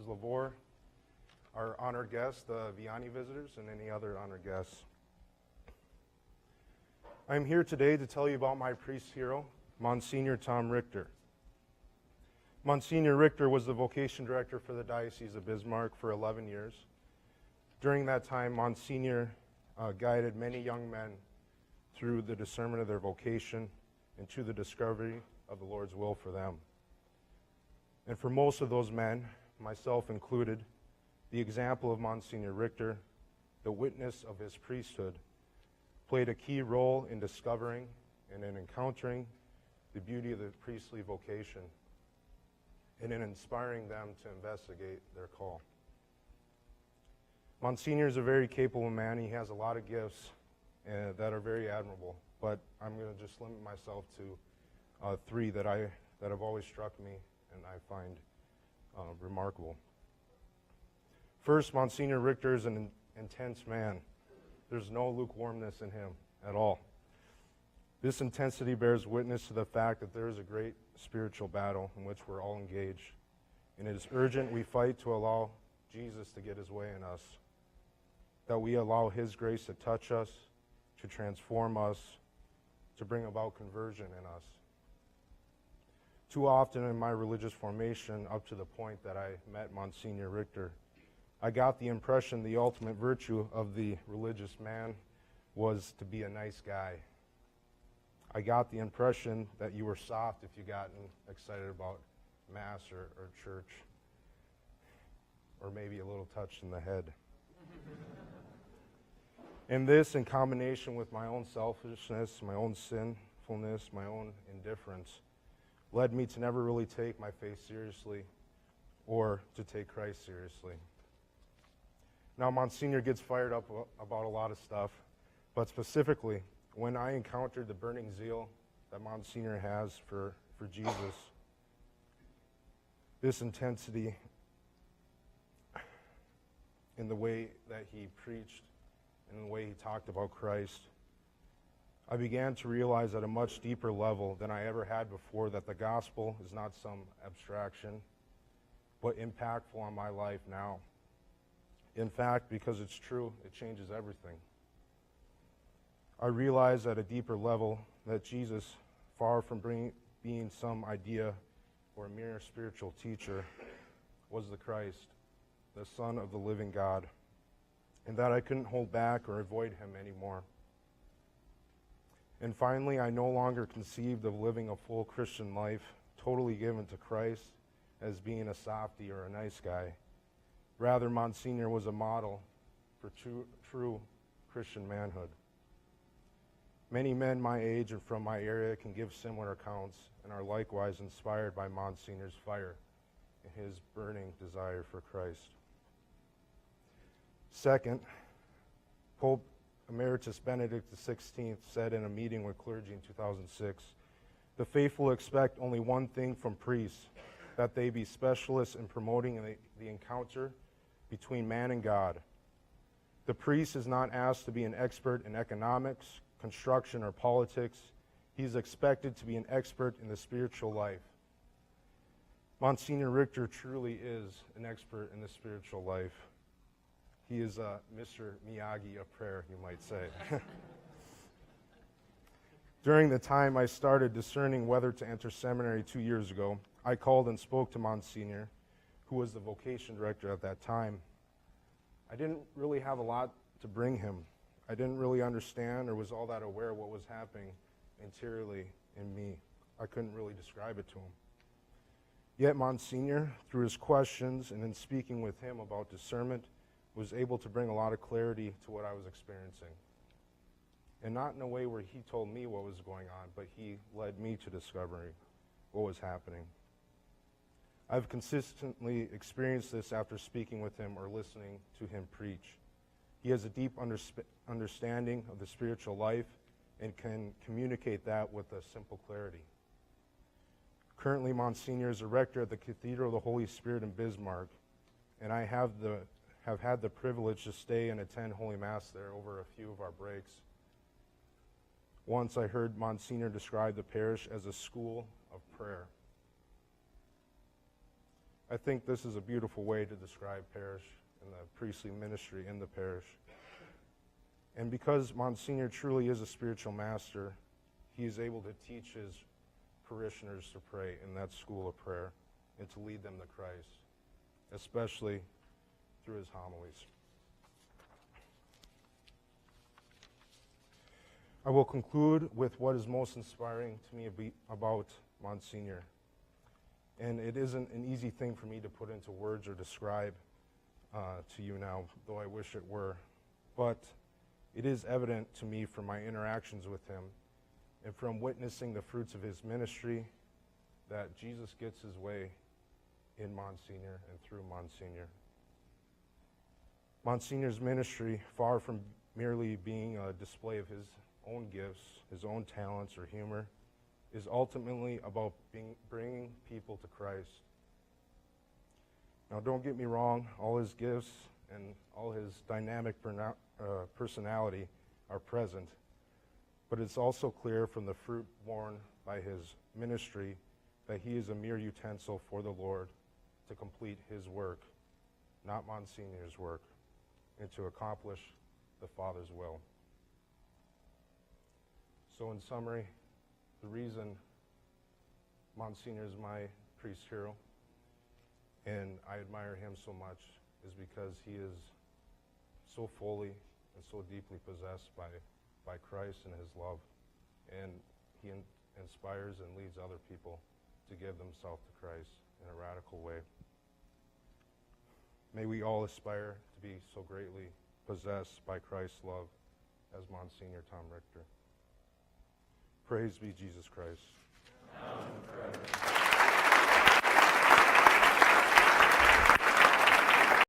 Lavore, our honored guests, the Vianney visitors, and any other honored guests. I'm here today to tell you about my priest hero, Monsignor Tom Richter. Monsignor Richter was the vocation director for the Diocese of Bismarck for 11 years. During that time, Monsignor guided many young men through the discernment of their vocation and to the discovery of the Lord's will for them. And for most of those men, myself included, the example of Monsignor Richter, the witness of his priesthood, played a key role in discovering and in encountering the beauty of the priestly vocation and in inspiring them to investigate their call. Monsignor is a very capable man. He has a lot of gifts that are very admirable, but I'm going to just limit myself to three that have always struck me and I find remarkable. First, Monsignor Richter is an intense man. There's no lukewarmness in him at all. This intensity bears witness to the fact that there is a great spiritual battle in which we're all engaged. And it is urgent we fight to allow Jesus to get his way in us, that we allow his grace to touch us, to transform us, to bring about conversion in us. Too often in my religious formation, up to the point that I met Monsignor Richter, I got the impression the ultimate virtue of the religious man was to be a nice guy. I got the impression that you were soft if you gotten excited about Mass or church, or maybe a little touched in the head. And this, in combination with my own selfishness, my own sinfulness, my own indifference, led me to never really take my faith seriously or to take Christ seriously. Now, Monsignor gets fired up about a lot of stuff, but specifically, when I encountered the burning zeal that Monsignor has for Jesus, this intensity in the way that he preached and the way he talked about Christ, I began to realize at a much deeper level than I ever had before that the gospel is not some abstraction, but impactful on my life now. In fact, because it's true, it changes everything. I realize at a deeper level that Jesus, far from being some idea or a mere spiritual teacher, was the Christ, the Son of the living God, and that I couldn't hold back or avoid him anymore. And finally, I no longer conceived of living a full Christian life, totally given to Christ, as being a softy or a nice guy. Rather, Monsignor was a model for true Christian manhood. Many men my age and from my area can give similar accounts and are likewise inspired by Monsignor's fire and his burning desire for Christ. Second, Pope Emeritus Benedict XVI said in a meeting with clergy in 2006, "The faithful expect only one thing from priests, that they be specialists in promoting the encounter between man and God. The priest is not asked to be an expert in economics, construction, or politics. He is expected to be an expert in the spiritual life." Monsignor Richter truly is an expert in the spiritual life. He is a Mr. Miyagi of prayer, you might say. During the time I started discerning whether to enter seminary 2 years ago, I called and spoke to Monsignor, who was the vocation director at that time. I didn't really have a lot to bring him. I didn't really understand or was all that aware of what was happening interiorly in me. I couldn't really describe it to him. Yet Monsignor, through his questions and in speaking with him about discernment, was able to bring a lot of clarity to what I was experiencing. And not in a way where he told me what was going on, but he led me to discovering what was happening. I've consistently experienced this after speaking with him or listening to him preach. He has a deep understanding of the spiritual life and can communicate that with a simple clarity. Currently, Monsignor is a rector at the Cathedral of the Holy Spirit in Bismarck, and I have had the privilege to stay and attend Holy Mass there over a few of our breaks. Once I heard Monsignor describe the parish as a school of prayer. I think this is a beautiful way to describe parish and the priestly ministry in the parish. And because Monsignor truly is a spiritual master, he is able to teach his parishioners to pray in that school of prayer and to lead them to Christ, especially through his homilies. I will conclude with what is most inspiring to me about Monsignor. And it isn't an easy thing for me to put into words or describe to you now, though I wish it were. But it is evident to me from my interactions with him and from witnessing the fruits of his ministry that Jesus gets his way in Monsignor and through Monsignor. Monsignor's ministry, far from merely being a display of his own gifts, his own talents or humor, is ultimately about bringing people to Christ. Now, don't get me wrong, all his gifts and all his dynamic personality are present, but it's also clear from the fruit borne by his ministry that he is a mere utensil for the Lord to complete his work, not Monsignor's work, and to accomplish the Father's will. So in summary, the reason Monsignor is my priest hero and I admire him so much is because he is so fully and so deeply possessed by Christ and his love, and he inspires and leads other people to give themselves to Christ in a radical way. May we all aspire to be so greatly possessed by Christ's love as Monsignor Tom Richter. Praise be Jesus Christ. Now and forever.